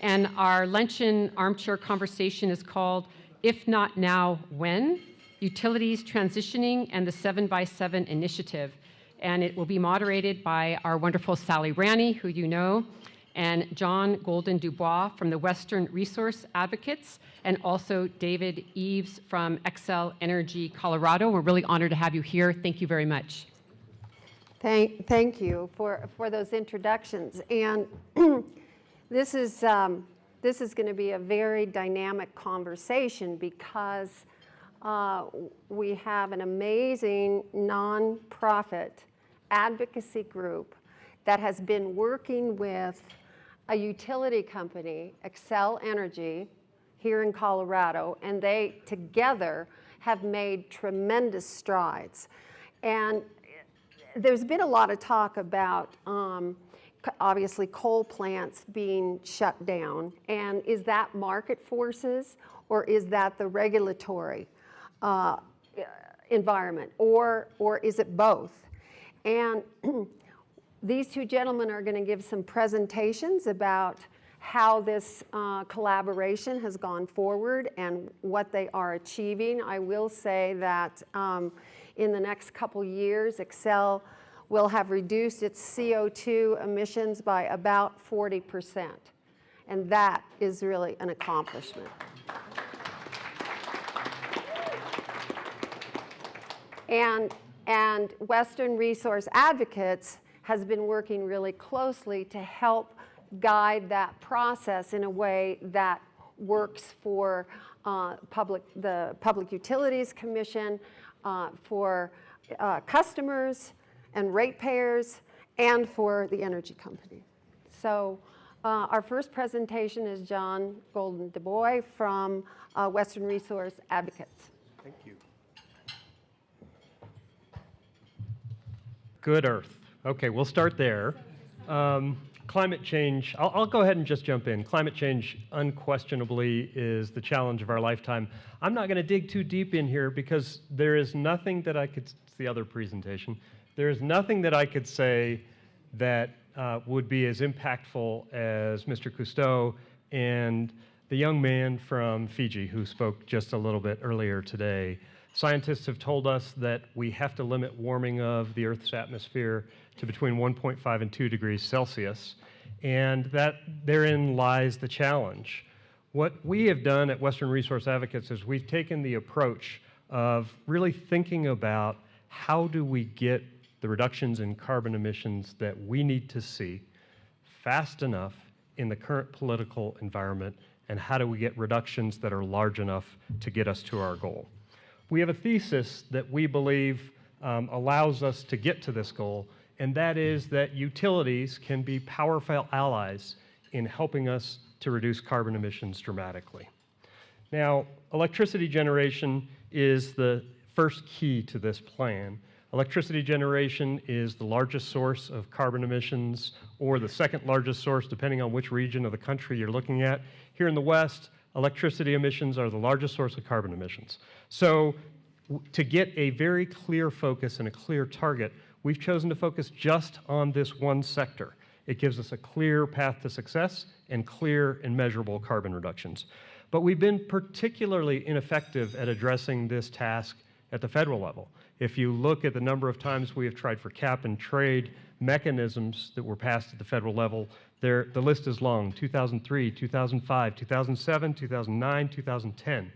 And our luncheon armchair conversation is called If Not Now, When? Utilities Transitioning and the 7x7 Initiative. And it will be moderated by our wonderful Sally Ranney, who you know, and John Golden Dubois from the Western Resource Advocates, and also David Eves from Xcel Energy Colorado. We're really honored to have you here. Thank you very much. Thank you for those introductions. And this is going to be a very dynamic conversation because we have an amazing nonprofit advocacy group that has been working with a utility company, Xcel Energy, here in Colorado, and they together have made tremendous strides. And there's been a lot of talk about obviously coal plants being shut down, and is that market forces or is that the regulatory environment, or is it both? And these two gentlemen are going to give some presentations about how this collaboration has gone forward and what they are achieving. I will say that in the next couple years, Xcel will have reduced its CO2 emissions by about 40%. And that is really an accomplishment. And Western Resource Advocates has been working really closely to help guide that process in a way that works for the Public Utilities Commission, for customers and ratepayers, and for the energy company. So our first presentation is John Golden Dubois from Western Resource Advocates. Thank you. Good Earth. Okay, we'll start there. Climate change, I'll go ahead and just jump in. Climate change unquestionably is the challenge of our lifetime. I'm not going to dig too deep in here because there is nothing that I could, it's the other presentation, there is nothing that I could say that would be as impactful as Mr. Cousteau and the young man from Fiji who spoke just a little bit earlier today. Scientists have told us that we have to limit warming of the Earth's atmosphere to between 1.5 and 2 degrees Celsius, and that therein lies the challenge. What we have done at Western Resource Advocates is we've taken the approach of really thinking about how do we get the reductions in carbon emissions that we need to see fast enough in the current political environment, and how do we get reductions that are large enough to get us to our goal. We have a thesis that we believe allows us to get to this goal, and that is that utilities can be powerful allies in helping us to reduce carbon emissions dramatically. Now, electricity generation is the first key to this plan. Electricity generation is the largest source of carbon emissions, or the second largest source, depending on which region of the country you're looking at. Here in the West, electricity emissions are the largest source of carbon emissions. So to get a very clear focus and a clear target, we've chosen to focus just on this one sector. It gives us a clear path to success and clear and measurable carbon reductions. But we've been particularly ineffective at addressing this task at the federal level. If you look at the number of times we have tried for cap and trade mechanisms that were passed at the federal level, the list is long: 2003, 2005, 2007, 2009, 2010.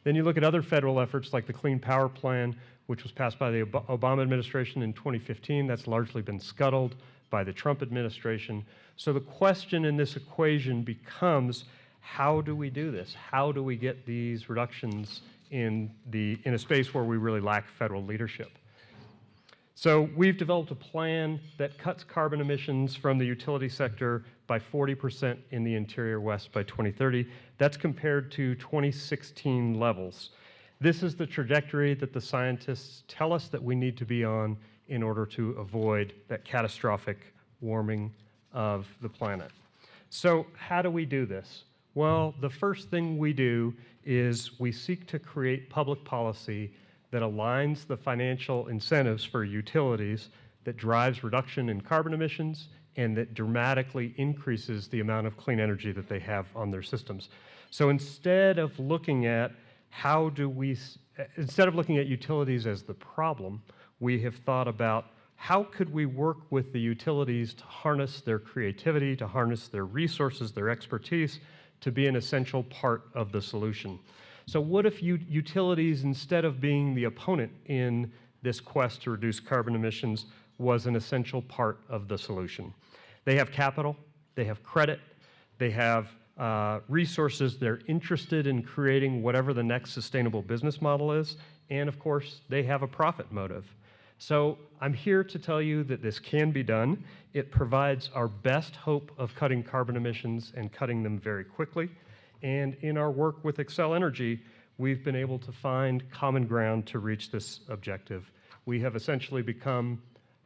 Then you look at other federal efforts like the Clean Power Plan, which was passed by the Obama administration in 2015. That's largely been scuttled by the Trump administration. So the question in this equation becomes, how do we do this? How do we get these reductions in a space where we really lack federal leadership? So we've developed a plan that cuts carbon emissions from the utility sector by 40% in the interior West by 2030. That's compared to 2016 levels. This is the trajectory that the scientists tell us that we need to be on in order to avoid that catastrophic warming of the planet. So how do we do this? Well, the first thing we do is we seek to create public policy that aligns the financial incentives for utilities that drives reduction in carbon emissions and that dramatically increases the amount of clean energy that they have on their systems. So instead of looking at instead of looking at utilities as the problem, we have thought about how could we work with the utilities to harness their creativity, to harness their resources, their expertise, to be an essential part of the solution. So what if utilities, instead of being the opponent in this quest to reduce carbon emissions, was an essential part of the solution? They have capital, they have credit, they have resources, they're interested in creating whatever the next sustainable business model is, and of course, they have a profit motive. So I'm here to tell you that this can be done. It provides our best hope of cutting carbon emissions and cutting them very quickly. And in our work with Xcel Energy, we've been able to find common ground to reach this objective. We have essentially become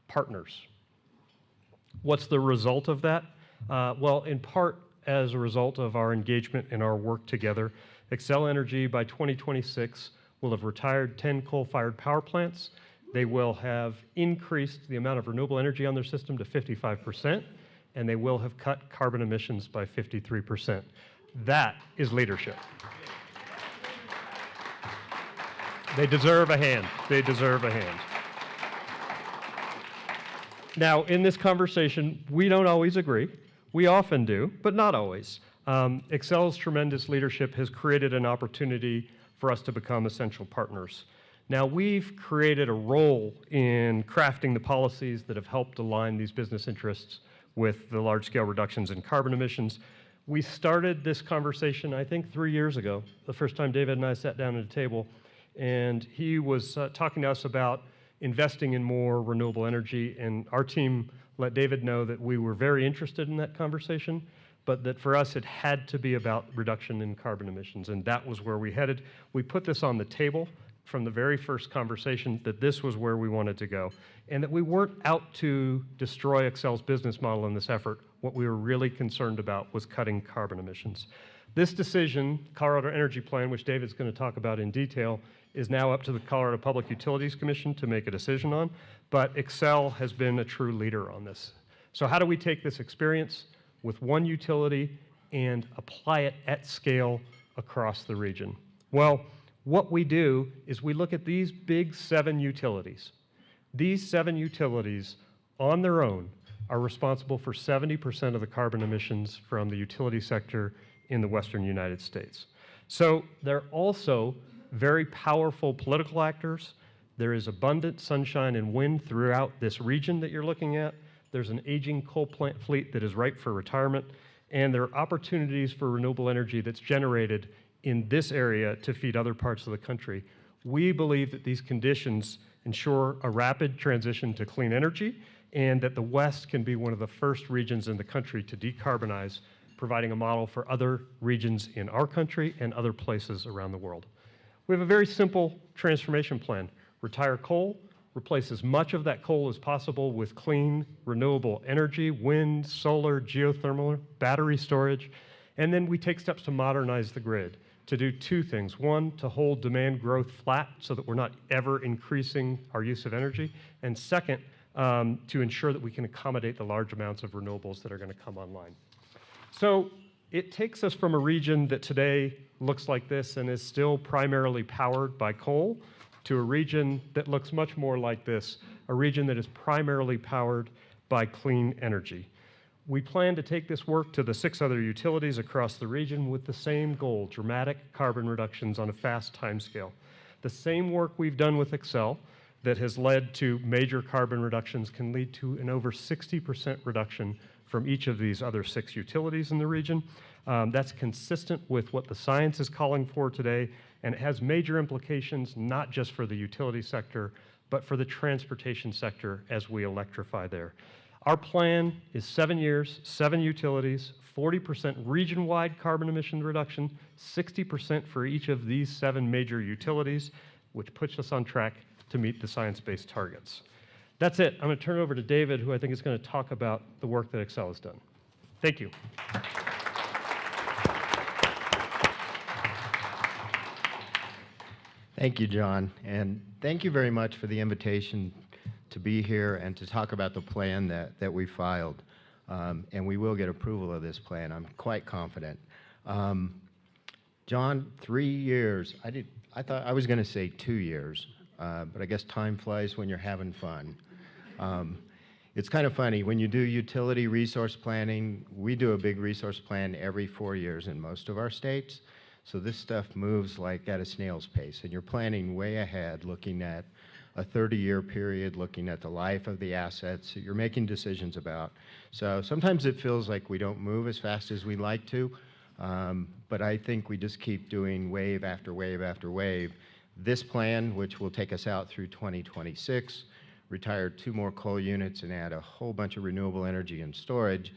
partners. What's the result of that? Well, in part as a result of our engagement and our work together, Xcel Energy by 2026 will have retired 10 coal-fired power plants. They will have increased the amount of renewable energy on their system to 55%, and they will have cut carbon emissions by 53%. That is leadership. They deserve a hand. They deserve a hand. Now, in this conversation, we don't always agree. We often do, but not always. Xcel's tremendous leadership has created an opportunity for us to become essential partners. Now, we've created a role in crafting the policies that have helped align these business interests with the large-scale reductions in carbon emissions. We started this conversation, I think, 3 years ago, the first time David and I sat down at a table, and he was talking to us about investing in more renewable energy, and our team let David know that we were very interested in that conversation, but that for us it had to be about reduction in carbon emissions, and that was where we headed. We put this on the table from the very first conversation that this was where we wanted to go, and that we weren't out to destroy Xcel's business model in this effort. What we were really concerned about was cutting carbon emissions. This decision, Colorado Energy Plan, which David's going to talk about in detail, is now up to the Colorado Public Utilities Commission to make a decision on, but Xcel has been a true leader on this. So how do we take this experience with one utility and apply it at scale across the region? Well, what we do is we look at these big 7 utilities. These 7 utilities on their own are responsible for 70% of the carbon emissions from the utility sector in the western United States. So they're also very powerful political actors. There is abundant sunshine and wind throughout this region that you're looking at. There's an aging coal plant fleet that is ripe for retirement, and there are opportunities for renewable energy that's generated in this area to feed other parts of the country. We believe that these conditions ensure a rapid transition to clean energy, and that the West can be one of the first regions in the country to decarbonize, providing a model for other regions in our country and other places around the world. We have a very simple transformation plan. Retire coal, replace as much of that coal as possible with clean, renewable energy, wind, solar, geothermal, battery storage, and then we take steps to modernize the grid to do 2 things. 1, to hold demand growth flat so that we're not ever increasing our use of energy, and second, to ensure that we can accommodate the large amounts of renewables that are going to come online. So it takes us from a region that today looks like this and is still primarily powered by coal to a region that looks much more like this, a region that is primarily powered by clean energy. We plan to take this work to the 6 other utilities across the region with the same goal, dramatic carbon reductions on a fast timescale. The same work we've done with Xcel that has led to major carbon reductions can lead to an over 60% reduction from each of these other 6 utilities in the region. That's consistent with what the science is calling for today, and it has major implications not just for the utility sector, but for the transportation sector as we electrify there. Our plan is 7 years, 7 utilities, 40% region-wide carbon emission reduction, 60% for each of these 7 major utilities, which puts us on track to meet the science-based targets. That's it. I'm going to turn it over to David, who I think is going to talk about the work that Xcel has done. Thank you. Thank you, John, and thank you very much for the invitation to be here and to talk about the plan that we filed. and we will get approval of this plan. I'm quite confident. John, 3 years. I thought I was going to say 2 years, but I guess time flies when you're having fun. It's kind of funny, when you do utility resource planning, we do a big resource plan every 4 years in most of our states. So this stuff moves like at a snail's pace, and you're planning way ahead, looking at a 30-year period, looking at the life of the assets that you're making decisions about. So sometimes it feels like we don't move as fast as we'd like to, but I think we just keep doing wave after wave after wave. This plan, which will take us out through 2026, retire 2 more coal units and add a whole bunch of renewable energy and storage,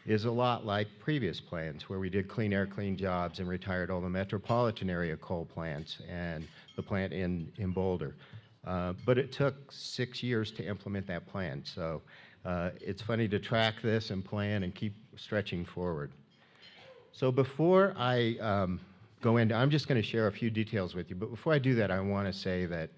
is a lot like previous plans where we did clean air, clean jobs and retired all the metropolitan area coal plants and the plant in Boulder. But it took 6 years to implement that plan. So it's funny to track this and plan and keep stretching forward. So before I go into, I'm just going to share a few details with you, but before I do that, I want to say that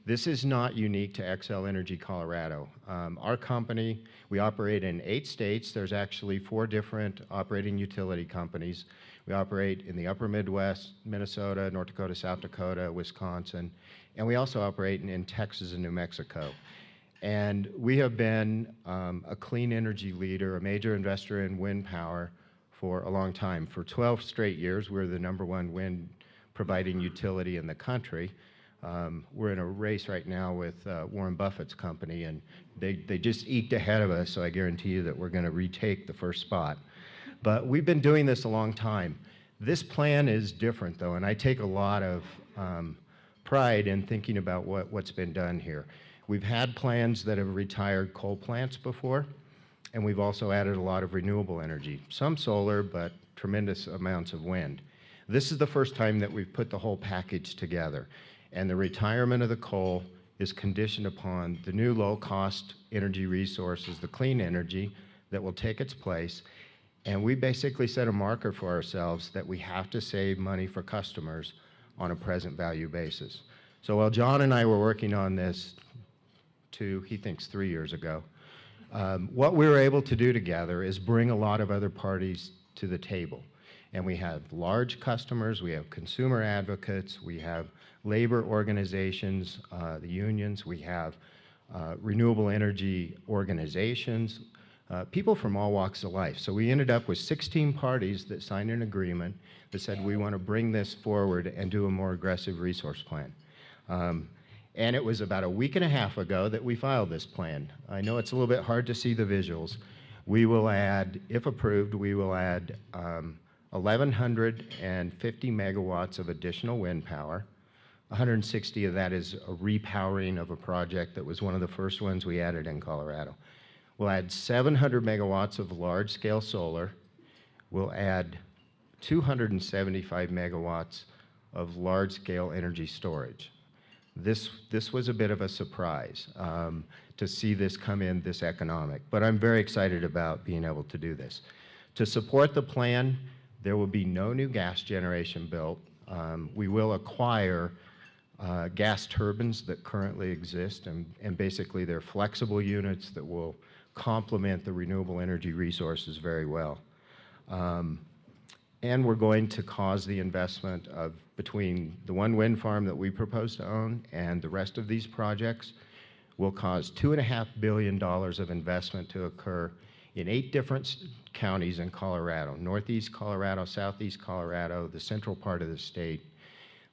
this is not unique to Xcel Energy Colorado. Our company, we operate in 8 states. There's actually 4 different operating utility companies. We operate in the upper Midwest, Minnesota, North Dakota, South Dakota, Wisconsin, and we also operate in Texas and New Mexico. And we have been a clean energy leader, a major investor in wind power for a long time. For 12 straight years, we're the #1 wind providing utility in the country. We're in a race right now with Warren Buffett's company, and they just eked ahead of us, so I guarantee you that we're going to retake the first spot. But we've been doing this a long time. This plan is different, though, and I take a lot of pride in thinking about what's been done here. We've had plans that have retired coal plants before, and we've also added a lot of renewable energy, some solar, but tremendous amounts of wind. This is the first time that we've put the whole package together. And the retirement of the coal is conditioned upon the new low-cost energy resources, the clean energy that will take its place. And we basically set a marker for ourselves that we have to save money for customers on a present value basis. So while John and I were working on this he thinks 3 years ago, what we were able to do together is bring a lot of other parties to the table. And we have large customers, we have consumer advocates, we have labor organizations, the unions, we have renewable energy organizations, people from all walks of life. So we ended up with 16 parties that signed an agreement that said we want to bring this forward and do a more aggressive resource plan. And it was about a week and a half ago that we filed this plan. I know it's a little bit hard to see the visuals. We will add, if approved, we will add 1,150 megawatts of additional wind power. 160 of that is a repowering of a project that was one of the first ones we added in Colorado. We'll add 700 megawatts of large-scale solar. We'll add 275 megawatts of large-scale energy storage. This was a bit of a surprise to see this come in this economic, but I'm very excited about being able to do this. To support the plan, there will be no new gas generation built. We will acquire gas turbines that currently exist, and basically they're flexible units that will complement the renewable energy resources very well. And we're going to cause the investment of between the one wind farm that we propose to own and the rest of these projects will cause $2.5 billion of investment to occur in 8 different counties in Colorado, Northeast Colorado, Southeast Colorado, the central part of the state.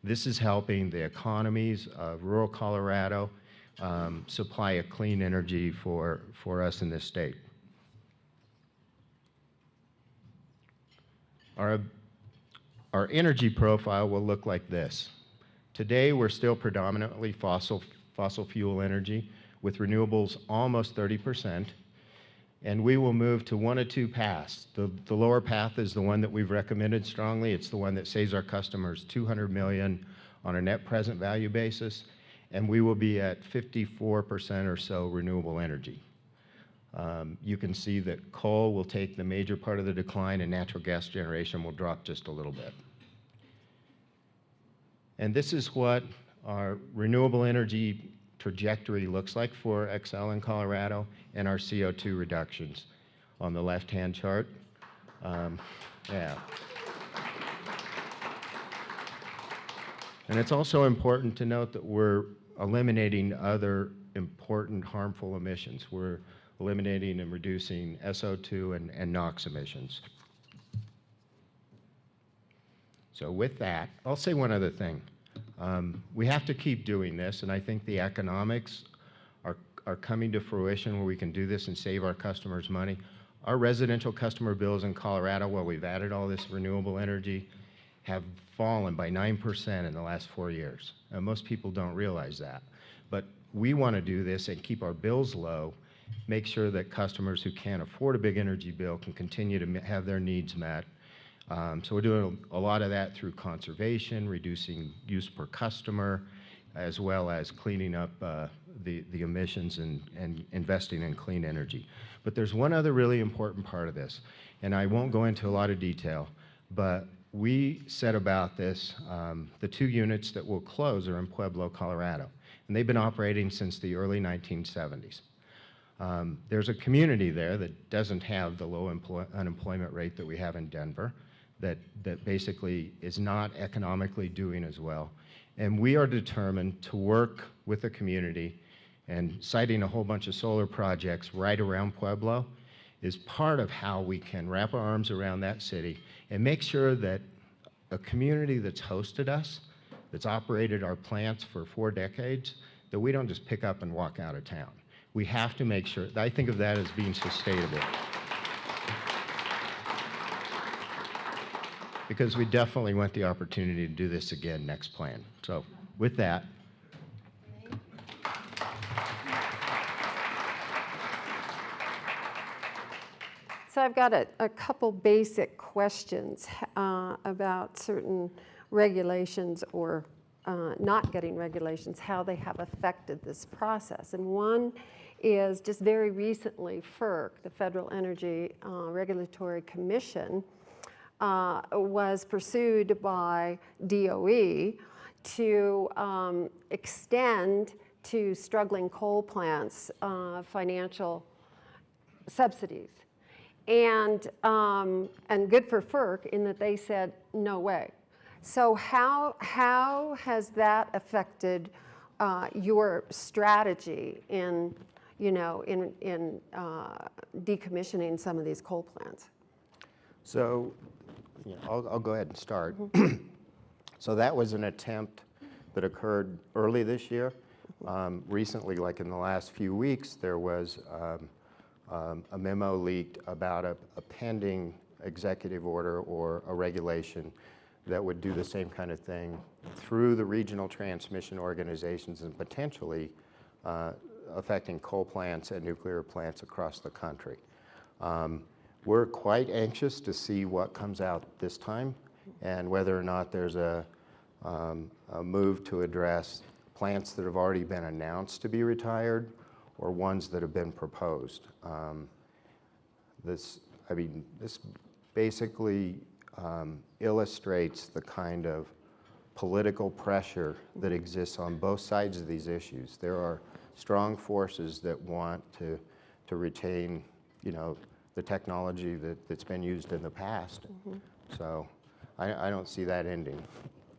This is helping the economies of rural Colorado supply a clean energy for us in this state. Our energy profile will look like this. Today, we're still predominantly fossil fuel energy, with renewables almost 30%, and we will move to one of 2 paths. The lower path is the one that we've recommended strongly. It's the one that saves our customers $200 million on a net present value basis, and we will be at 54% or so renewable energy. You can see that coal will take the major part of the decline and natural gas generation will drop just a little bit. And this is what our renewable energy trajectory looks like for Xcel in Colorado and our CO2 reductions. on the left-hand chart. Yeah. And it's also important to note that we're eliminating other important harmful emissions. We're eliminating and reducing SO2 and NOx emissions. So with that, I'll say one other thing. We have to keep doing this, and I think the economics are coming to fruition where we can do this and save our customers money. Our residential customer bills in Colorado, while we've added all this renewable energy, have fallen by 9% in the last 4 years. And most people don't realize that. But we want to do this and keep our bills low, make sure that customers who can't afford a big energy bill can continue to have their needs met. So we're doing a lot of that through conservation, reducing use per customer, as well as cleaning up the emissions and investing in clean energy. But there's one other really important part of this, and I won't go into a lot of detail, but we said about this, the 2 units that will close are in Pueblo, Colorado, and they've been operating since the early 1970s. There's a community there that doesn't have the low unemployment rate that we have in Denver, that basically is not economically doing as well. And we are determined to work with the community, and siting a whole bunch of solar projects right around Pueblo is part of how we can wrap our arms around that city and make sure that a community that's hosted us, that's operated our plants for 4 decades, that we don't just pick up and walk out of town. We have to make sure, I think of that as being sustainable. Because we definitely want the opportunity to do this again next plan. So with that. So I've got a couple basic questions about certain regulations or not getting regulations, how they have affected this process. And one is just very recently, FERC, the Federal Energy Regulatory Commission, was pursued by DOE to extend to struggling coal plants financial subsidies. And good for FERC in that they said, no way. So how has that affected your strategy in, in decommissioning some of these coal plants? So, I'll go ahead and start. So that was an attempt that occurred early this year. Recently, like in the last few weeks, there was a memo leaked about a pending executive order or a regulation that would do the same kind of thing through the regional transmission organizations and potentially affecting coal plants and nuclear plants across the country. We're quite anxious to see what comes out this time and whether or not there's a move to address plants that have already been announced to be retired or ones that have been proposed. This basically illustrates the kind of political pressure that exists on both sides of these issues. There are strong forces that want to retain, the technology that's been used in the past. So I don't see that ending.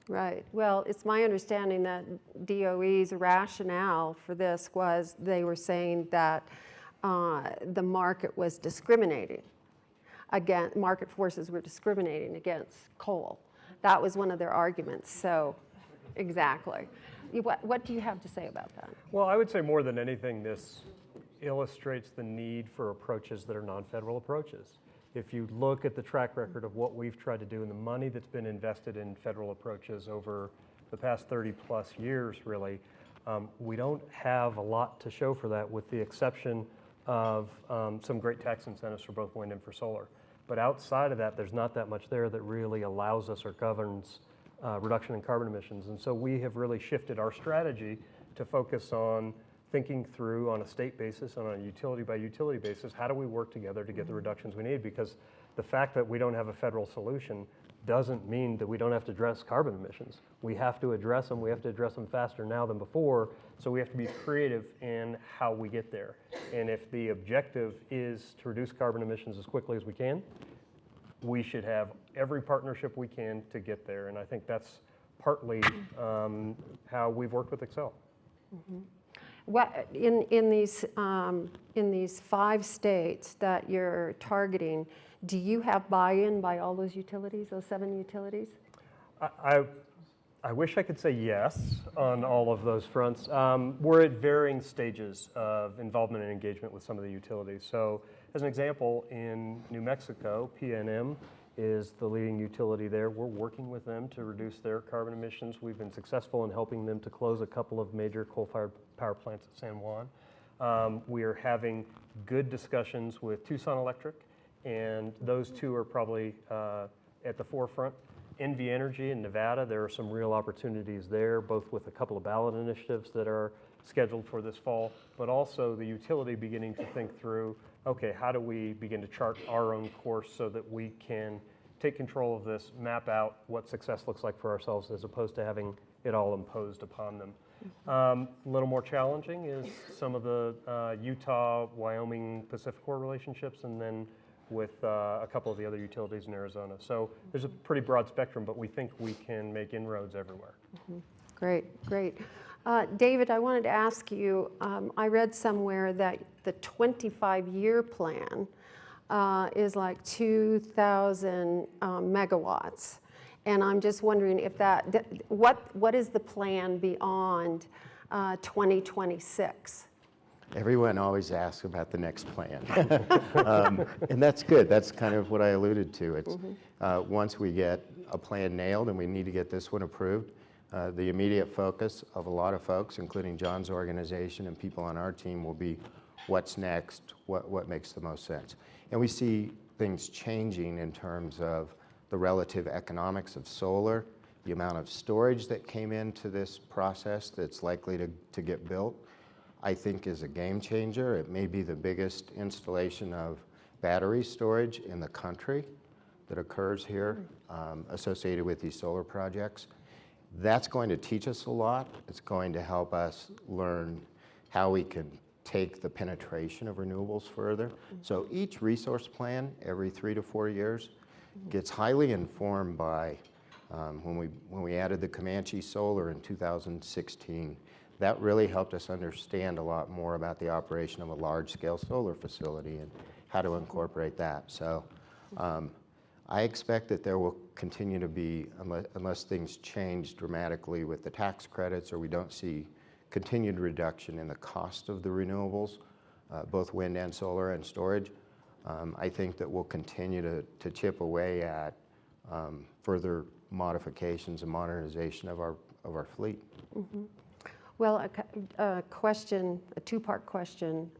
Right. Well, it's my understanding that DOE's rationale for this was they were saying that the market was discriminating. Again, market forces were discriminating against coal. That was one of their arguments. So, exactly. What do you have to say about that? Well, I would say more than anything, this illustrates the need for approaches that are non-federal approaches. If you look at the track record of what we've tried to do and the money that's been invested in federal approaches over the past 30 plus years, really, we don't have a lot to show for that with the exception of some great tax incentives for both wind and for solar. But outside of that, there's not that much there that really allows us or governs reduction in carbon emissions. And so we have really shifted our strategy to focus on thinking through on a state basis, on a utility by utility basis, how do we work together to get the reductions we need? Because the fact that we don't have a federal solution doesn't mean that we don't have to address carbon emissions. We have to address them. We have to address them faster now than before. So we have to be creative in how we get there. And if the objective is to reduce carbon emissions as quickly as we can, we should have every partnership we can to get there. And I think that's partly how we've worked with Xcel. What, in these 5 states that you're targeting, do you have buy-in by all those utilities, those 7 utilities? I wish I could say yes on all of those fronts. We're at varying stages of involvement and engagement with some of the utilities. So as an example, in New Mexico, PNM is the leading utility there. We're working with them to reduce their carbon emissions. We've been successful in helping them to close a couple of major coal-fired power plants at San Juan. We are having good discussions with Tucson Electric, and those two are probably at the forefront. NV Energy in Nevada, there are some real opportunities there, both with a couple of ballot initiatives that are scheduled for this fall, but also the utility beginning to think through, okay, how do we begin to chart our own course so that we can take control of this, map out what success looks like for ourselves as opposed to having it all imposed upon them. A little more challenging is some of the Utah, Wyoming, Pacific-Core relationships, and then with a couple of the other utilities in Arizona. So there's a pretty broad spectrum, but we think we can make inroads everywhere. Great, great. David, I wanted to ask you, I read somewhere that the 25-year plan is like 2,000 megawatts. And I'm just wondering if what is the plan beyond 2026? Everyone always asks about the next plan. And that's good. That's kind of what I alluded to. It's once we get a plan nailed and we need to get this one approved, the immediate focus of a lot of folks, including John's organization and people on our team, will be what's next, what makes the most sense. And we see things changing in terms of the relative economics of solar, the amount of storage that came into this process that's likely to get built, I think is a game changer. It may be the biggest installation of battery storage in the country that occurs here associated with these solar projects. That's going to teach us a lot. It's going to help us learn how we can take the penetration of renewables further. So each resource plan every 3 to 4 years gets highly informed by when we added the Comanche Solar in 2016. That really helped us understand a lot more about the operation of a large-scale solar facility and how to incorporate that. So I expect that there will continue to be, unless things change dramatically with the tax credits or we don't see continued reduction in the cost of the renewables, both wind and solar and storage, I think that we'll continue to chip away at further modifications and modernization of our fleet. Well, a question, a 2-part question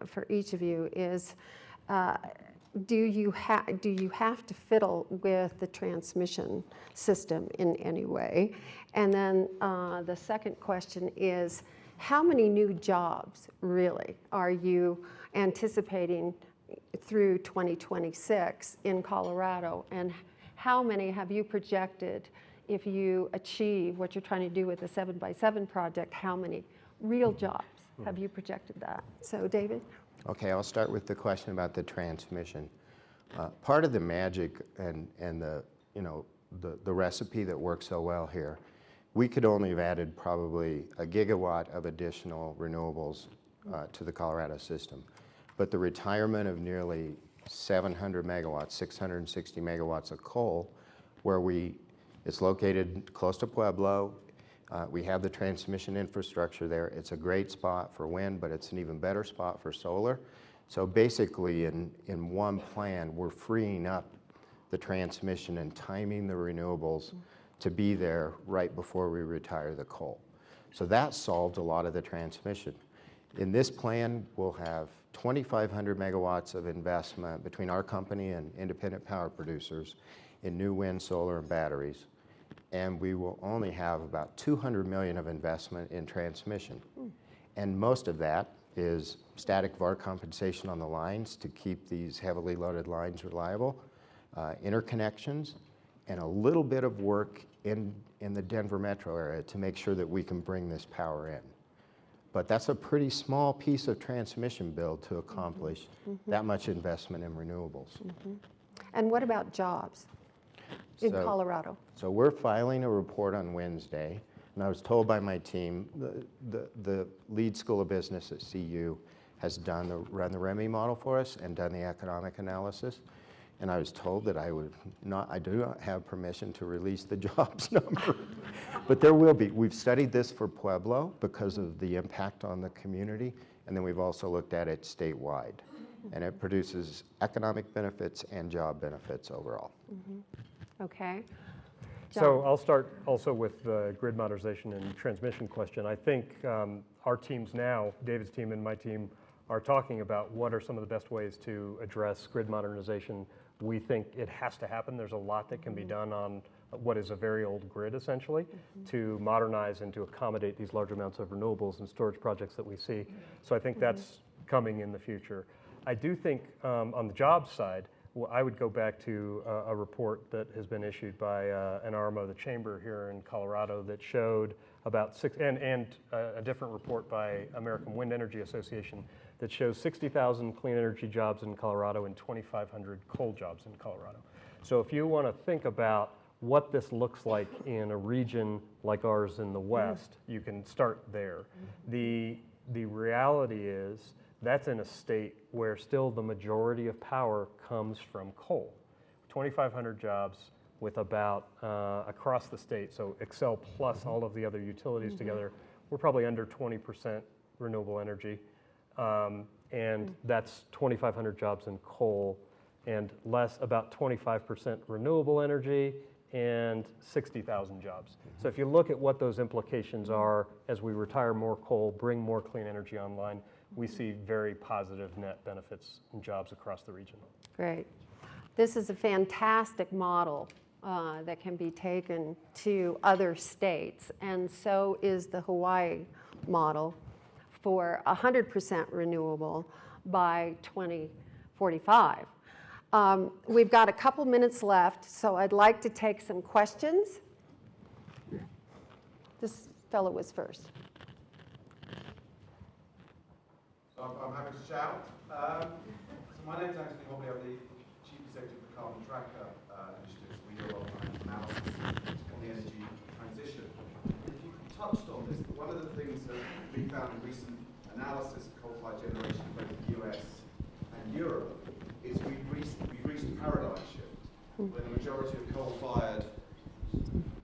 for each of you is, do you have to fiddle with the transmission system in any way? And then the second question is, how many new jobs really are you anticipating through 2026 in Colorado? And how many have you projected, if you achieve what you're trying to do with the 7x7 project, how many real jobs have you projected that? So David? Okay, I'll start with the question about the transmission. Part of the magic and the recipe that works so well here, we could only have added probably a gigawatt of additional renewables to the Colorado system. But the retirement of nearly 700 megawatts, 660 megawatts of coal, where it's located close to Pueblo. We have the transmission infrastructure there. It's a great spot for wind, but it's an even better spot for solar. So basically, in one plan, we're freeing up the transmission and timing the renewables to be there right before we retire the coal. So that solved a lot of the transmission. In this plan, we'll have 2,500 megawatts of investment between our company and independent power producers in new wind, solar, and batteries. And we will only have about 200 million of investment in transmission. And most of that is static VAR compensation on the lines to keep these heavily loaded lines reliable, interconnections, and a little bit of work in the Denver metro area to make sure that we can bring this power in. But that's a pretty small piece of transmission build to accomplish that much investment in renewables. And what about jobs in So- Colorado? So we're filing a report on Wednesday, and I was told by my team, the lead school of business at CU has run the REMI model for us and done the economic analysis. And I was told that I do not have permission to release the jobs number. But there will be. We've studied this for Pueblo because of the impact on the community, and then we've also looked at it statewide. And it produces economic benefits and job benefits overall. Okay. So I'll start also with the grid modernization and transmission question. I think our teams now, David's team and my team, are talking about what are some of the best ways to address grid modernization. We think it has to happen. There's a lot that can be done on what is a very old grid, essentially, to modernize and to accommodate these large amounts of renewables and storage projects that we see. So I think that's coming in the future. I do think on the jobs side, I would go back to a report that has been issued by an arm of the chamber here in Colorado that showed about and a different report by American Wind Energy Association that shows 60,000 clean energy jobs in Colorado and 2,500 coal jobs in Colorado. So if you want to think about what this looks like in a region like ours in the West, you can start there. The reality is that's in a state where still the majority of power comes from coal. 2,500 jobs with about, across the state, so Xcel plus all of the other utilities together, we're probably under 20% renewable energy. And that's 2,500 jobs in coal and less, about 25% renewable energy and 60,000 jobs. So if you look at what those implications are as we retire more coal, bring more clean energy online, we see very positive net benefits and jobs across the region. Great. This is a fantastic model that can be taken to other states, and so is the Hawaii model for 100% renewable by 2045. We've got a couple minutes left, so I'd like to take some questions. This fellow was first. So I'm happy to shout. So my name's Anthony Hobley. I'm the Chief Executive of the Carbon Tracker Initiative. We do a lot of analysis on the energy transition. You touched on this, but one of the things that we found in recent analysis of coal-fired generation in both the US and Europe is we've reached a paradigm shift where the majority of coal-fired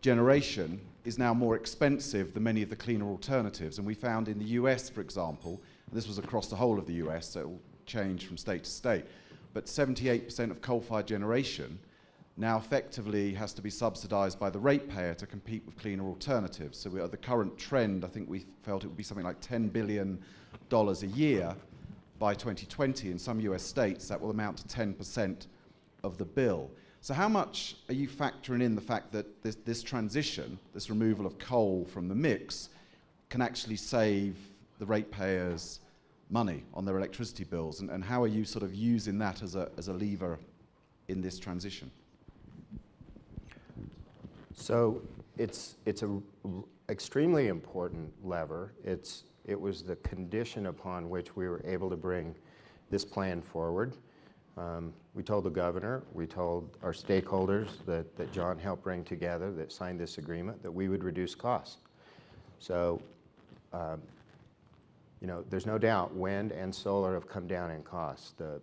generation is now more expensive than many of the cleaner alternatives. And we found in the US, for example, and this was across the whole of the US, so it will change from state to state, but 78% of coal-fired generation now effectively has to be subsidized by the ratepayer to compete with cleaner alternatives. So the current trend, I think we felt it would be something like $10 billion a year by 2020. In some US states, that will amount to 10% of the bill. So how much are you factoring in the fact that this transition, this removal of coal from the mix, can actually save the ratepayers money on their electricity bills? And how are you sort of using that as a lever in this transition? So it's a extremely important lever. It was the condition upon which we were able to bring this plan forward. We told the governor, we told our stakeholders that John helped bring together, that signed this agreement, that we would reduce costs. So, you know, there's no doubt wind and solar have come down in cost. The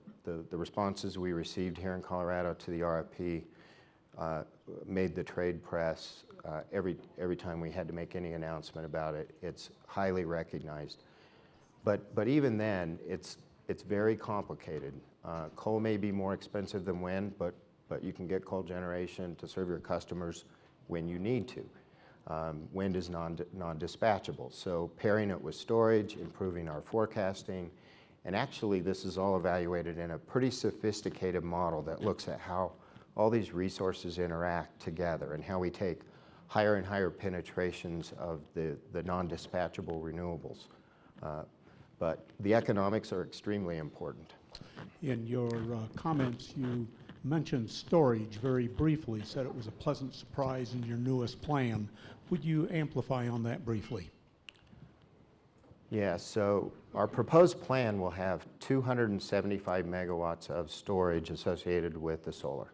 responses we received here in Colorado to the RFP made the trade press every time we had to make any announcement about it. It's highly recognized. But even then, it's very complicated. Coal may be more expensive than wind, but you can get coal generation to serve your customers when you need to. Wind is non-dispatchable, so pairing it with storage, improving our forecasting, and actually this is all evaluated in a pretty sophisticated model that looks at how all these resources interact together and how we take higher and higher penetrations of the non-dispatchable renewables. But the economics are extremely important. In your comments, you mentioned storage very briefly, said it was a pleasant surprise in your newest plan. Would you amplify on that briefly? Yeah, so our proposed plan will have 275 megawatts of storage associated with the solar.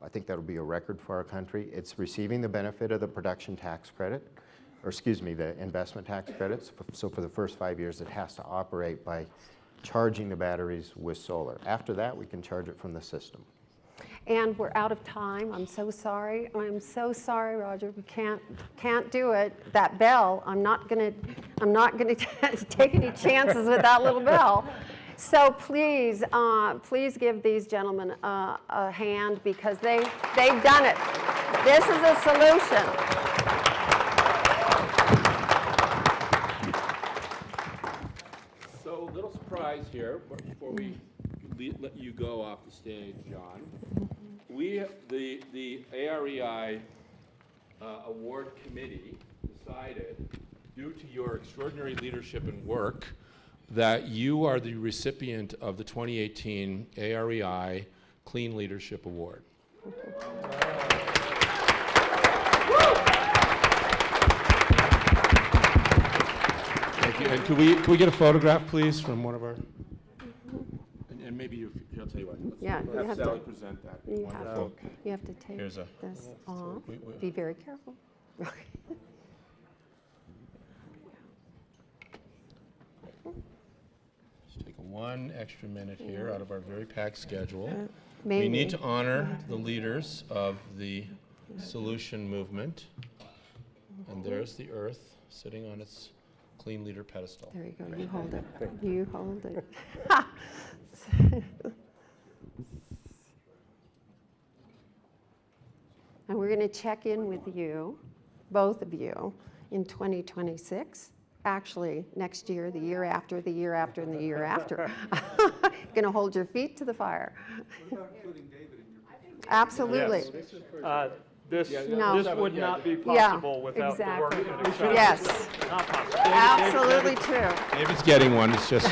I think that'll be a record for our country. It's receiving the benefit of the production tax credit, or excuse me, the investment tax credits. So for the first 5 years, it has to operate by charging the batteries with solar. After that, we can charge it from the system. And we're out of time. I'm so sorry. I'm so sorry, Roger. We can't do it. That bell, I'm not gonna take any chances with that little bell. So please, please give these gentlemen a hand because they've done it. This is a solution. So a little surprise here before we let you go off the stage, John. The AREI Award Committee decided, due to your extraordinary leadership and work, that you are the recipient of the 2018 AREI Clean Leadership Award. Thank you. And could we get a photograph, please, from one of our? And maybe I'll tell you what. Yeah, you have Sally to. present that. You Wonderful. have to take Here's a- this off. we- Be very careful. Just take one extra minute here out of our very packed schedule. We Maybe. need to honor the leaders of the solution movement. And there's the Earth sitting on its clean leader pedestal. There you go. You hold it. You hold it. And we're going to check in with you, both of you, in 2026. Actually, next year, the year after, the year after, and the year after. Going to hold your feet to the fire. Absolutely. This No. would not be Yeah, possible without the work exactly. that Xcel. Yes, Not possible. absolutely true. David's getting one. It's just